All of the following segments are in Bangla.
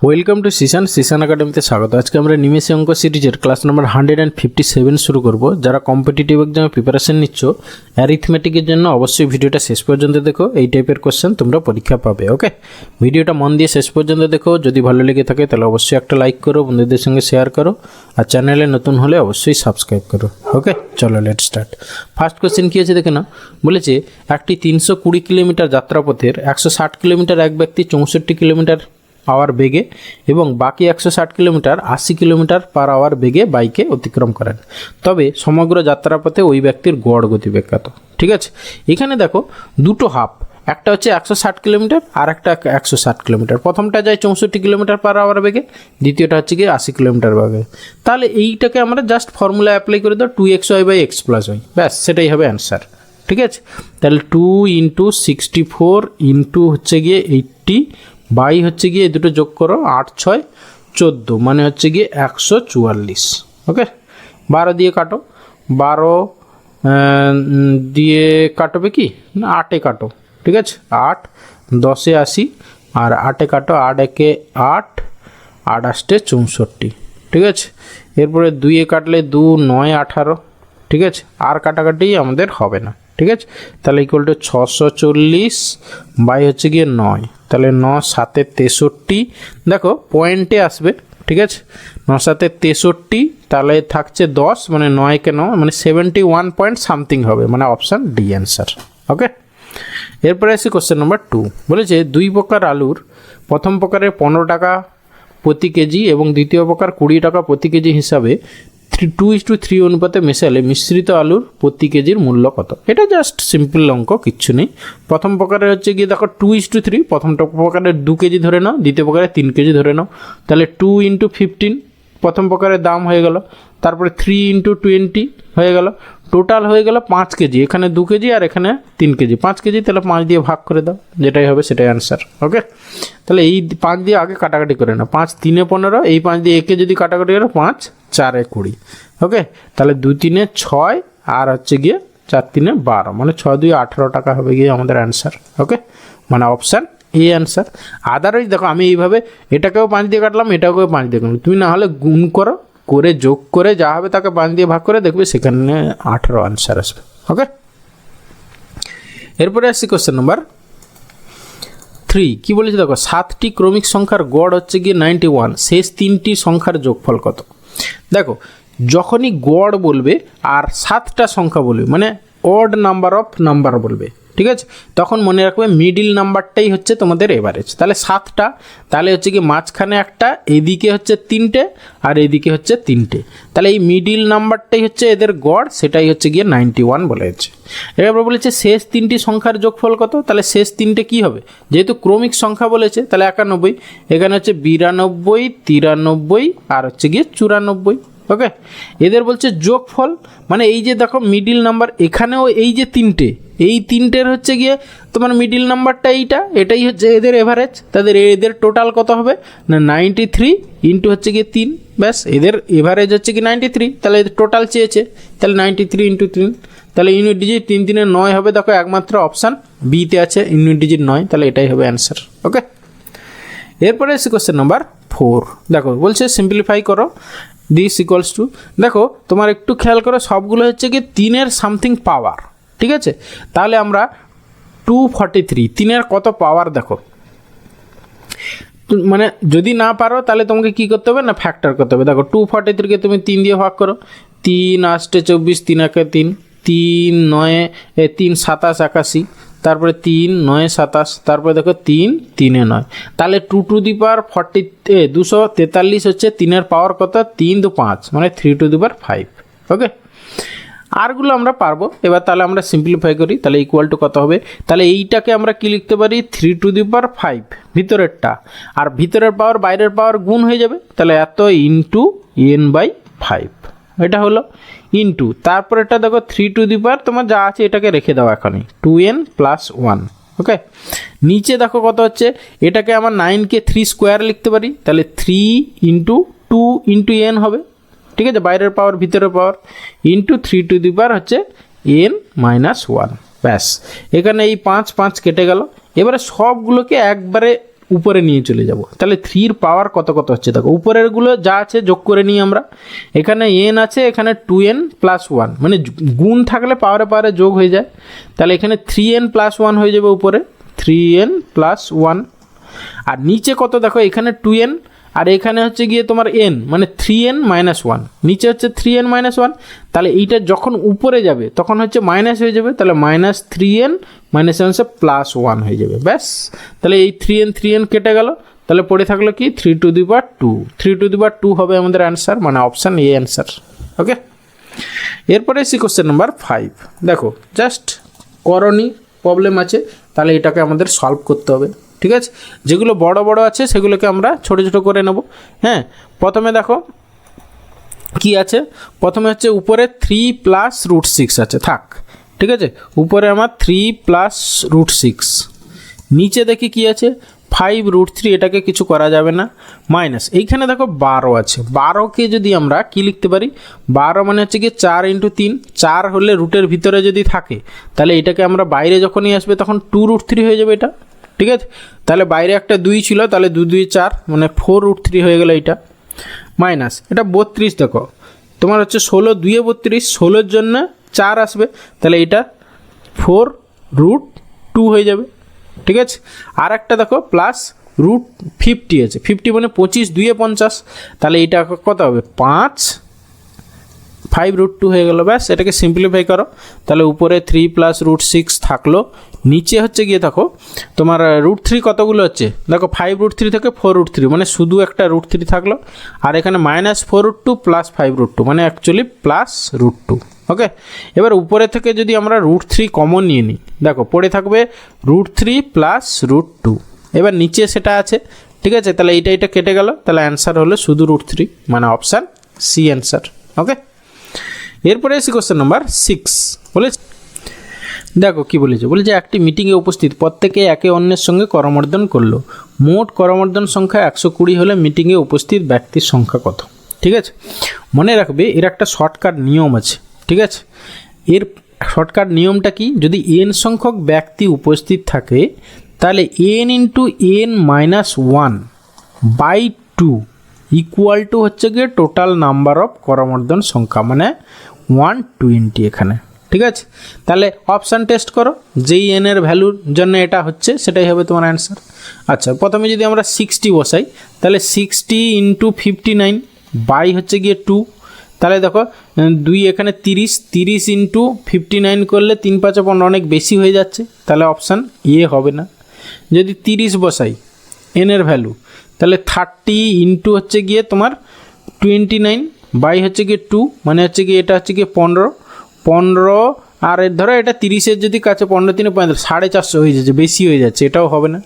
ওয়েলকাম টু সিসান একাডেমিতে স্বাগত। আজকে আমরা নিমেষে অঙ্ক সিরিজের ক্লাস নাম্বার 157 শুরু করব। যারা কম্পিটিটিভ এক্সামে প্রিপারেশন নিচ্ছ অ্যারিথমেটিকের জন্য অবশ্যই ভিডিওটা শেষ পর্যন্ত দেখো। এই টাইপের কোশ্চেন তোমরা পরীক্ষা পাবে। ওকে, ভিডিওটা মন দিয়ে শেষ পর্যন্ত দেখো। যদি ভালো লেগে থাকে তাহলে অবশ্যই একটা লাইক করো, বন্ধুদের সঙ্গে শেয়ার করো, আর চ্যানেলে নতুন হলে অবশ্যই সাবস্ক্রাইব করো। ওকে, চলো লেট স্টার্ট। ফার্স্ট কোশ্চেন কী আছে দেখে না, বলেছে একটি 320 কিলোমিটার যাত্রাপথের 160 কিলোমিটার এক ব্যক্তি 64 কিলোমিটার আওয়ার বেগে এবং বাকি 160 কিলোমিটার 80 কিলোমিটার পার আওয়ার বেগে বাইকে অতিক্রম করেন। তবে সমগ্র যাত্রাপথে ওই ব্যক্তির গড় গতিবেগ কত? ঠিক আছে, এখানে দেখো দুটো হাফ, একটা হচ্ছে 160 কিলোমিটার আর একটা 160 কিলোমিটার। প্রথমটা যায় 64 কিলোমিটার পার আওয়ার বেগে, দ্বিতীয়টা হচ্ছে কি 80 কিলোমিটার বেগে। তাহলে এইটাকে আমরা জাস্ট ফর্মুলা অ্যাপ্লাই করে দাও 2xy/x+y, ব্যাস সেটাই হবে অ্যান্সার। ঠিক আছে, তাহলে 2 × 64 ইন্টু হচ্ছে গিয়ে 80 বাই হচ্ছে গিয়ে এই দুটো যোগ করো, 8 × 6 = 14, মানে হচ্ছে গিয়ে 144। ওকে, 12 দিয়ে কাটো, 12 দিয়ে কাটবে কি না 8-এ কাটো। ঠিক আছে, 8 10-এ 80 আর 8-এ কাটো, 8 × 1 = 8, 8 × 8 = 64। ঠিক আছে, এরপরে 2-এ কাটলে 2 × 9 = 18। ঠিক আছে, আর কাটাকাটি আমাদের হবে না। ঠিক আছে, তাহলে ইকুয়াল টু 640 বাই হচ্ছে গিয়ে 9, তাহলে 9 × 7 = 63। দেখো পয়েন্টে আসবে। ঠিক আছে, 9 × 7 = 63, তাহলে থাকছে 10, মানে 9 কে 9 মানে 71 পয়েন্ট সামথিং হবে, মানে অপশান ডি অ্যান্সার। ওকে, এরপরে আসি কোশ্চেন নাম্বার 2। বলেছে 2 প্রকার আলুর প্রথম প্রকারে 15 টাকা প্রতি কেজি এবং দ্বিতীয় প্রকার 20 টাকা প্রতি কেজি হিসাবে 2:3 অনুপাতে মেশালে মিশ্রিত আলুর প্রতি কেজির মূল্য কত? এটা জাস্ট সিম্পল অঙ্ক, কিচ্ছু নেই। প্রথম প্রকারে হচ্ছে গিয়ে দেখো 2:3, প্রথম প্রকারের 2 কেজি ধরে নাও, দ্বিতীয় প্রকারে 3 কেজি ধরে নাও, তাহলে 2 × 15 প্রথম প্রকারের দাম হয়ে গেল, তারপরে 3 × 20 হয়ে গেল, টোটাল হয়ে গেল 5 কেজি। এখানে 2 কেজি আর এখানে 3 কেজি, 5 কেজি, তাহলে 5 দিয়ে ভাগ করে দাও, যেটাই হবে সেটাই অ্যান্সার। ওকে, তাহলে এই 5 দিয়ে আগে কাটাকাটি করে নাও, 5 × 3 = 15, এই 5 দিয়ে একে যদি কাটাকাটি করো 5 × 4 = 20। ওকে, তাহলে 2 × 3 = 6 আর হচ্ছে গিয়ে 4 × 3 = 12, মানে 6 × 2 = 18 টাকা হবে গিয়ে আমাদের অ্যান্সার। ওকে, মানে অপশান এ অ্যান্সার। আদারওয়াইজ দেখো আমি এইভাবে এটাকেও 5 দিয়ে কাটলাম, এটাকেও 5 দিয়ে কাটলাম, তুমি না হলে গুণ করো, করে যোগ করে যা হবে তাকে 5 দিয়ে ভাগ করে দেখবে সেখানে 18 অ্যান্সার আসবে। ওকে, এরপরে আসছি কোশ্চেন নাম্বার 3। কী বলেছে দেখো, 7টি ক্রমিক সংখ্যার গড় হচ্ছে গিয়ে 91, শেষ 3টি সংখ্যার যোগফল কত? দেখো যখনই গড় বলবে আর 7টা সংখ্যা বলবে, মানে অড নাম্বার অফ নাম্বার বলবে, ঠিক আছে, তখন মনে রাখবে মিডিল নাম্বারটাই হচ্ছে তোমাদের এভারেজ। তাহলে 7টা, তাহলে হচ্ছে কি মাঝখানে একটা, এদিকে হচ্ছে 3টে আর এদিকে হচ্ছে 3টে, তাহলে এই মিডিল নাম্বারটাই হচ্ছে এদের গড়, সেটাই হচ্ছে গিয়ে 91 বলেছে। এবার বলেছে শেষ 3টি সংখ্যার যোগফল কত? তাহলে শেষ 3টে কী হবে, যেহেতু ক্রমিক সংখ্যা বলেছে তাহলে 91, এখানে হচ্ছে 92, 93 আর হচ্ছে গিয়ে 94। ওকে, এদের বলছে যোগফল, মানে এই যে দেখো মিডিল নাম্বার, এখানেও এই যে 3টে, এই 3টের হচ্ছে গিয়ে তোমার মিডিল নাম্বারটা এটাই হচ্ছে এদের এভারেজ, এদের টোটাল কত হবে না 93 ইন্টু হচ্ছে গিয়ে 3, ব্যাস এদের এভারেজ হচ্ছে কি 93, তাহলে এদের টোটাল চেয়েছে, তাহলে 93 × 3, তাহলে ইউনিট ডিজিট 3 × 3 = 9 হবে। দেখো একমাত্র অপশান বিতে আছে ইউনিট ডিজিট 9, তাহলে এটাই হবে অ্যান্সার। ওকে, এরপরে এসে কোশ্চেন নাম্বার 4। দেখো বলছে সিম্পলিফাই করো দিস ইকুয়ালস টু, দেখো তোমার একটু খেয়াল করো সবগুলো হচ্ছে কি 3-এর সামথিং পাওয়ার। ঠিক আছে, তাহলে আমরা 243, 3-এর কত পাওয়ার দেখো, মানে যদি না পারো তাহলে তোমাকে কি করতে হবে না ফ্যাক্টর করতে হবে। দেখো 243কে তুমি 3 দিয়ে ভাগ করো, 3 × 8 = 24, 3 × 1 = 3, 3 × 9 = 3, 27 × 81, তারপরে 3 × 9 = 27, তারপরে দেখো 3 × 3 = 9, তাহলে 243 হচ্ছে 3-এর পাওয়ার কত, 3 × 5 মানে 3⁵। ওকে, আরগুলো আমরা পারবো। এবার তাহলে আমরা সিম্পলিফাই করি, তাহলে ইকুয়াল টু কত হবে, তাহলে এইটাকে আমরা কি লিখতে পারি 3⁵ ভিতরেরটা, আর ভিতরের পাওয়ার বাইরের পাওয়ার গুণ হয়ে যাবে, তাহলে এত ইন্টু n/5, এটা হলো ইন্টু, তারপর এটা দেখো 3⁵, তোমার যা আছে এটাকে রেখে দাও এখনই 2n + 1। ওকে, নিচে দেখো কত হচ্ছে, এটাকে আমার 9কে 3 স্কোয়ার লিখতে পারি, তাহলে 3 × 2 × n হবে। ঠিক আছে, বাইরের পাওয়ার ভিতরের পাওয়ার ইন্টু 3⁵ হচ্ছে n-1, ব্যাস এখানে এই 5 কেটে গেল। এবারে সবগুলোকে একবারে উপরে নিয়ে চলে যাব। তাহলে 3-র পাওয়ার কত কত হচ্ছে দেখো, উপরেরগুলো যা আছে যোগ করে নিই আমরা। এখানে n আছে, এখানে 2n + 1, মানে গুণ থাকলে পাওয়ারে পাওয়ারে যোগ হয়ে যায়। তাহলে এখানে 3n + 1 হয়ে যাবে উপরে, 3n + 1। আর নিচে কত দেখো, এখানে 2n আর এখানে হচ্ছে গিয়ে তোমার n, মানে 3n - 1, নিচে হচ্ছে 3n - 1। তাহলে এইটা যখন উপরে যাবে তখন হচ্ছে মাইনাস হয়ে যাবে, তাহলে -3n - 1 সে +1 হয়ে যাবে। ব্যাস, তাহলে এই 3n কেটে গেল, তাহলে পড়ে থাকলো কি 3^2। 3^2 হবে আমাদের অ্যান্সার, মানে অপশান এ অ্যান্সার। ওকে, এরপরে এসি কোশ্চেন নাম্বার 5। দেখো জাস্ট করণী প্রবলেম আছে, তাহলে এটাকে আমাদের সলভ করতে হবে। ঠিক আছে, যেগুলো বড় বড় আছে সেগুলোকে আমরা ছোট ছোট করে নেব। হ্যাঁ, প্রথমে দেখো কি আছে, প্রথমে হচ্ছে উপরে 3 + √6 আছে, থাক। ঠিক আছে, উপরে আমার 3 + √6, নিচে দেখি কি আছে 5√3, এটাকে কিছু করা যাবে না, মাইনাস এইখানে দেখো 12 আছে। 12কে যদি আমরা কি লিখতে পারি, 12 মানে হচ্ছে কি 4 × 3, 4 হলে রুটের ভিতরে যদি থাকে তাহলে এটাকে আমরা বাইরে যখনই আসবে তখন 2√3 হয়ে যাবে এটা। ঠিক আছে, তাহলে বাইরে একটা 2 ছিল, তাহলে 2 × 2 = 4, মানে 4√3 হয়ে গেল এইটা, মাইনাস এটা 32। দেখো তোমার হচ্ছে 16 2 × 32, 16-র জন্য 4 আসবে, তাহলে এটা 4√2 হয়ে যাবে। ঠিক আছে, আর একটা দেখো +√50 আছে, 50 মানে 25 2 × 50, তাহলে এটা কত হবে 5√2 হয়ে গেল। ব্যাস, এটাকে সিম্পলিফাই করো, তাহলে উপরে 3 + √6 থাকলো, নিচে হচ্ছে গিয়ে দেখো তোমার √3 কতগুলো হচ্ছে দেখো, 5√3 থেকে 4√3, মানে শুধু একটা √3 থাকলো, আর এখানে -4√2 + 5√2, মানে অ্যাকচুয়ালি +√2। ওকে, এবার উপরে থেকে যদি আমরা √3 কমন নিয়ে নিই, দেখো পড়ে থাকবে √3 + √2, এবার নিচে সেটা আছে। ঠিক আছে, তাহলে এটা কেটে গেল, তাহলে অ্যান্সার হলো শুধু √3, মানে অপশান সি অ্যান্সার। ওকে, এরপরে এসে কোশ্চেন নাম্বার 6 বলেছে, দেখো কি বলেছে, বলেছে একটি মিটিংয়ে উপস্থিত প্রত্যেকে একে অন্যের সঙ্গে করমর্দন করলো, মোট করমর্দন সংখ্যা 120 হলে মিটিংয়ে উপস্থিত ব্যক্তির সংখ্যা কত? ঠিক আছে, মনে রাখবে এর একটা শর্টকাট নিয়ম আছে। ঠিক আছে, এর শর্টকাট নিয়মটা কি, যদি n সংখ্যক ব্যক্তি উপস্থিত থাকে তাহলে n × n - 1/2 = হচ্ছে গিয়ে টোটাল নাম্বার অফ করমর্দন সংখ্যা, মানে 120 এখানে। ঠিক আছে, তাহলে অপশান টেস্ট করো, যেই n এর ভ্যালুর জন্য এটা হচ্ছে সেটাই হবে তোমার অ্যান্সার। আচ্ছা, প্রথমে যদি আমরা 60 বসাই, তাহলে 60 × 59 হচ্ছে গিয়ে 2, তাহলে দেখো 2 এখানে 30 × 59 করলে 3 × 5 = 15, অনেক বেশি হয়ে যাচ্ছে, তাহলে অপশান এ হবে না। যদি 30 বসাই n এর ভ্যালু, তাহলে 30 × হচ্ছে গিয়ে তোমার 29 হচ্ছে গিয়ে 2, মানে হচ্ছে গিয়ে এটা হচ্ছে গিয়ে 15 আর এর ধরো এটা 30-এর যদি কাছে 15 × 3 = 450 হয়ে যাচ্ছে, বেশি হয়ে যাচ্ছে, এটাও হবে না।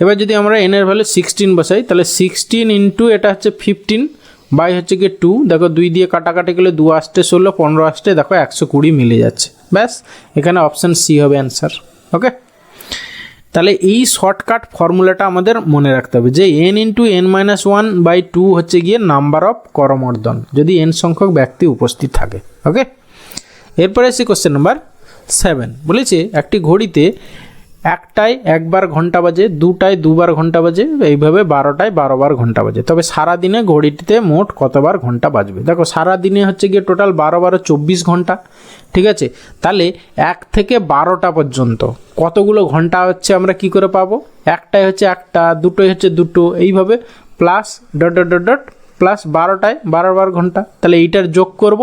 এবার যদি আমরা n এর ভ্যালু 16 বসাই, তাহলে 16 × এটা হচ্ছে 15 হচ্ছে গিয়ে 2, দেখো 2 দিয়ে কাটাকাটি গেলে 2 আসতে 16, 15 আসতে দেখো 120 মিলে যাচ্ছে। ব্যাস, এখানে অপশান সি হবে অ্যান্সার। ওকে, তাহলে এই শর্টকাট ফর্মুলাটা আমাদের মনে রাখতে হবে যে n × n - 1/2 হচ্ছে গিয়ে নাম্বার অফ করমর্দন যদি n সংখ্যক ব্যক্তি উপস্থিত থাকে। ওকে, এরপরে এসে কোশ্চেন নাম্বার 7 বলেছে একটি ঘড়িতে 1টায় 1 বার ঘন্টা বাজে, 2টায় 2 বার ঘন্টা বাজে, এইভাবে 12টায় 12 বার ঘন্টা বাজে, তবে সারাদিনে ঘড়িটিতে মোট কতবার ঘন্টা বাজবে? দেখো সারাদিনে হচ্ছে গিয়ে টোটাল 12 × 24 ঘন্টা। ঠিক আছে, তাহলে 1 থেকে 12টা পর্যন্ত কতগুলো ঘন্টা হচ্ছে আমরা কি করে পাবো? একটায় হচ্ছে একটা, দুটোয় হচ্ছে দুটো, এইভাবে প্লাস ... প্লাস 12টায় 12 বার ঘন্টা, তাহলে এইটার যোগ করব,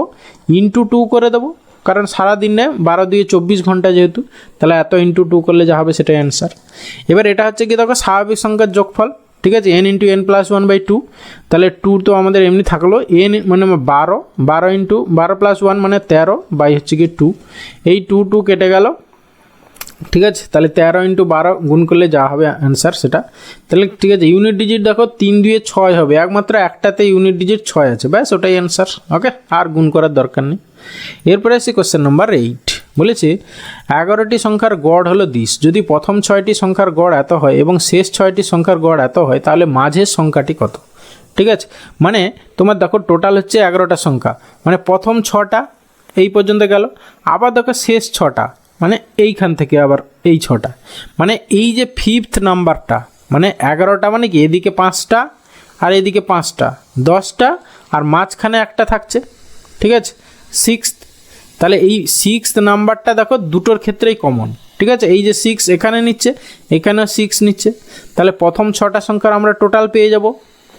ইন্টু 2 করে দেবো, কারণ সারাদিনে 12 দিয়ে 24 ঘন্টা যেহেতু, তাহলে এত ইন্টু 2 করলে যা হবে সেটাই অ্যান্সার। এবার এটা হচ্ছে কি দেখো স্বাভাবিক সংখ্যার যোগফল। ঠিক আছে, n × n + 1/2, তাহলে 2 তো আমাদের এমনি থাকলো, n মানে 12 × 12 + 1 মানে 13 হচ্ছে কি 2, এই 2 কেটে গেল। ঠিক আছে, তাহলে 13 × 12 গুণ করলে যা হবে অ্যান্সার সেটা। তাহলে ঠিক আছে, ইউনিট ডিজিট দেখো 3 × 2 = 6 হবে, একমাত্র একটাতে ইউনিট ডিজিট 6 আছে, ব্যাস ওটাই অ্যান্সার। ওকে, আর গুণ করার দরকার নেই। এরপরে আসি কোশ্চেন নাম্বার 8 বলেছে 11টি সংখ্যার গড় হলো 20, যদি প্রথম 6টি সংখ্যার গড় এত হয় এবং শেষ 6টি সংখ্যার গড় এত হয় তাহলে মাঝের সংখ্যাটি কত? ঠিক আছে, মানে তোমার দেখো টোটাল হচ্ছে 11টা সংখ্যা, মানে প্রথম 6টা এই পর্যন্ত গেল, আবার দেখো শেষ 6টা, মানে এইখান থেকে আবার এই 6টা, মানে এই যে 5th নাম্বারটা মানে 11টা মানে কি এদিকে 5টা আর এদিকে 5টা, 10টা, আর মাঝখানে একটা থাকছে, ঠিক আছে, 6th। তাহলে এই 6th নাম্বারটা দেখো দুটোর ক্ষেত্রেই কমন, ঠিক আছে। এই যে 6 এখানে নিচ্ছে, এখানেও 6 নিচ্ছে, তাহলে প্রথম 6টা সংখ্যার আমরা টোটাল পেয়ে যাব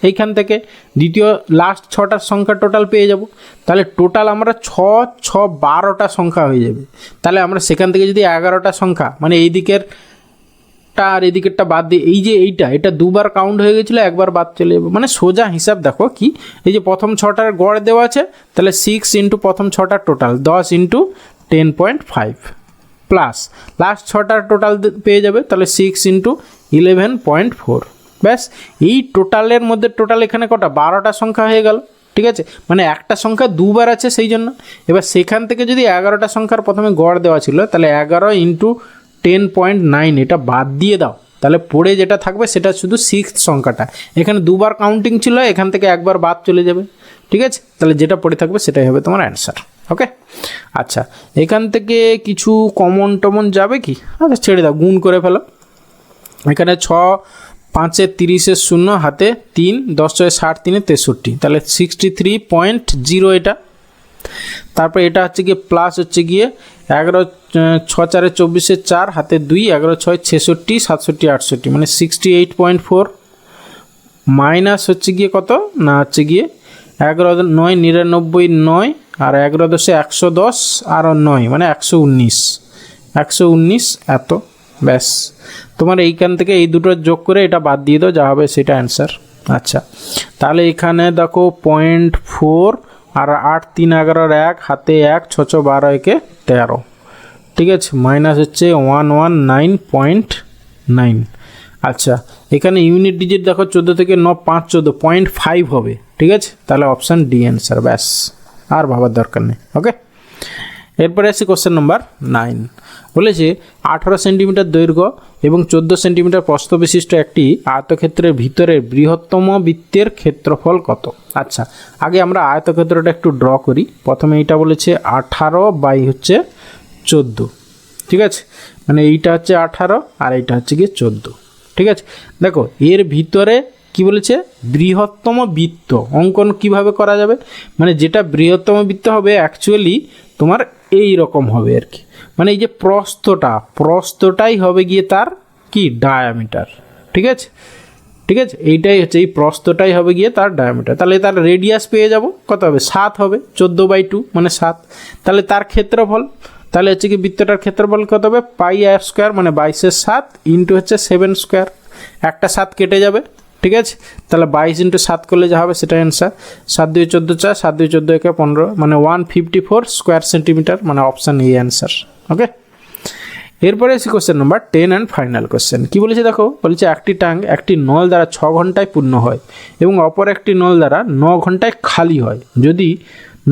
এইখান থেকে, দ্বিতীয় লাস্ট 6টার সংখ্যা টোটাল পেয়ে যাব। তাহলে টোটাল আমরা 6 6 12টা সংখ্যা হয়ে যাবে। তাহলে আমরা সেখান থেকে যদি 11টা সংখ্যা মানে এই দিকেরটা আর এদিকেরটা বাদ দিই, এই যে এটা দুবার কাউন্ট হয়ে গেছিলো, একবার বাদ চলে যাবে। মানে সোজা হিসাব দেখো কি, এই যে প্রথম 6টার গড় দেওয়া আছে, তাহলে 6 ইন্টু প্রথম 6টার টোটাল 10 ইন্টু 10.5 প্লাস লাস্ট 6টার টোটাল পেয়ে যাবে, তাহলে 6 ইন্টু 11.4। ব্যাস, এই টোটালের মধ্যে টোটাল এখানে কটা 12টা সংখ্যা হয়ে গেল, ঠিক আছে। মানে একটা সংখ্যা দুবার আছে সেই জন্য। এবার সেখান থেকে যদি 11টা সংখ্যার প্রথমে গড় দেওয়া ছিল, তাহলে 11 ইন্টু 10.9 এটা বাদ দিয়ে দাও, তাহলে পড়ে যেটা থাকবে সেটা শুধু 6th সংখ্যাটা। এখানে দুবার কাউন্টিং ছিল, এখান থেকে একবার বাদ চলে যাবে, ঠিক আছে। তাহলে যেটা পড়ে থাকবে সেটাই হবে তোমার অ্যান্সার। ওকে, আচ্ছা, এখান থেকে কিছু কমন টমন যাবে কি? আচ্ছা ছেড়ে দাও, গুণ করে ফেলো। এখানে 6 5 30 0 হাতে 3, 10 6 60 3 63, তাহলে 63.0 এটা। তারপর এটা হচ্ছে গিয়ে প্লাস হচ্ছে গিয়ে 11 6 4 24 4 হাতে 2, 11 6 66 67 68, মানে 68.4। মাইনাস হচ্ছে গিয়ে কত না হচ্ছে গিয়ে 11 9 99 9 আর 11 10 110 আর 9 মানে 119 এত। ব্যাস, তোমার এইখান থেকে এই দুটো যোগ করে এটা বাদ দিয়ে দাও, যা হবে সেটা অ্যান্সার। আচ্ছা, তাহলে এখানে দেখো 0.4 আর 8 3 11 1 হাতে 1 6 6 12 1 13, ঠিক আছে, মাইনাস হচ্ছে 119.9। আচ্ছা, এখানে ইউনিট ডিজিট দেখো 14 থেকে 9 5 14 0.5 হবে, ঠিক আছে। তাহলে অপশান ডি অ্যান্সার। ব্যাস, আর ভাবার দরকার নেই। ওকে, এরপরে আসি কোশ্চেন নাম্বার 9। বলেছে 18 সেন্টিমিটার দৈর্ঘ্য এবং 14 সেন্টিমিটার প্রস্থ বিশিষ্ট একটি আয়তক্ষেত্রের ভিতরের বৃহত্তম বৃত্তের ক্ষেত্রফল কত? আচ্ছা, আগে আমরা আয়তক্ষেত্রটা একটু ড্র করি। প্রথমে এইটা বলেছে 18 বাই হচ্ছে 14, ঠিক আছে, মানে এইটা হচ্ছে 18 আর এইটা হচ্ছে গিয়ে 14, ঠিক আছে। দেখো এর ভিতরে কি বলেছে, বৃহত্তম বৃত্ত অঙ্কন কিভাবে করা যাবে, মানে যেটা বৃহত্তম বৃত্ত হবে অ্যাকচুয়ালি তোমার এই রকম হবে আর কি, মানে এই যে প্রস্থটাই হবে গিয়ে তার কি ডায়ামিটার, ঠিক আছে, ঠিক আছে, এইটাই হচ্ছে এই প্রস্থটাই হবে গিয়ে তার ডায়ামিটার। তাহলে তার রেডিয়াস পেয়ে যাব, কত হবে 7 হবে, 14/2 মানে 7। তাহলে তার ক্ষেত্রফল, তাহলে হচ্ছে কি বৃত্তটার ক্ষেত্রফল কত হবে, পাই আর স্কোয়ার মানে 22/7 ইন্টু হচ্ছে 7 স্কোয়ার, একটা 7 কেটে যাবে, ঠিক আছে। তাহলে 22 ইন্টু 7 করলে যা হবে সেটা অ্যান্সার। 7 2 14 4, 7 2 14 1 15, মানে 154 স্কোয়ার সেন্টিমিটার, মানে অপশান এ অ্যান্সার। ওকে, এরপরে এসে question number 10 and final question. কী বলেছে দেখো, বলেছে একটি ট্যাঙ্ক একটি নল দ্বারা 6 ঘন্টায় পূর্ণ হয় এবং অপর একটি নল দ্বারা 9 ঘন্টায় খালি হয়। যদি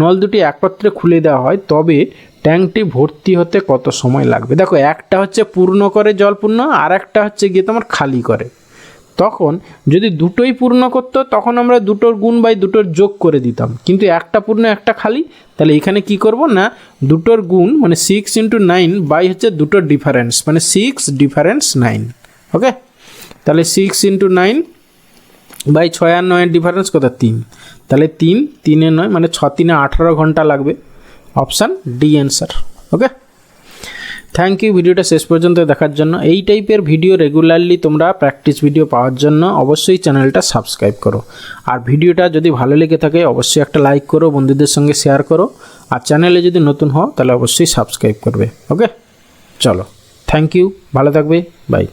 নল দুটি একত্রে খুলে দেওয়া হয় তবে ট্যাঙ্কটি ভর্তি হতে কত সময় লাগবে? দেখো একটা হচ্ছে পূর্ণ করে জল পূর্ণ, আর একটা হচ্ছে গিয়ে তোমার খালি করে। তখন যদি দুটোই পূর্ণ করতো তখন আমরা দুটোর গুণ বাই দুটোর যোগ করে দিতাম, কিন্তু একটা পূর্ণ একটা খালি, তাহলে এখানে কি করব না দুটোর গুণ মানে 6 ইন্টু 9 বাই হচ্ছে দুটোর ডিফারেন্স মানে 6 ডিফারেন্স 9। ওকে, তাহলে 6 ইন্টু 9 বাই 6 আর 9 এর ডিফারেন্স কত 3, তাহলে 3 3 এ 9 মানে 6 3 18 ঘন্টা লাগবে, option D answer. Okay, thank you ভিডিওটা শেষ পর্যন্ত দেখার জন্য। এই টাইপের ভিডিও রেগুলারলি তোমরা প্র্যাকটিস ভিডিও পাওয়ার জন্য অবশ্যই চ্যানেলটা সাবস্ক্রাইব করো, আর ভিডিওটা যদি ভালো লেগে থাকে অবশ্যই একটা লাইক করো, বন্ধুদের সঙ্গে শেয়ার করো, আর চ্যানেলে যদি নতুন হও তাহলে অবশ্যই সাবস্ক্রাইব করবে। ওকে, চলো, থ্যাংক ইউ, ভালো থাকবে, বাই।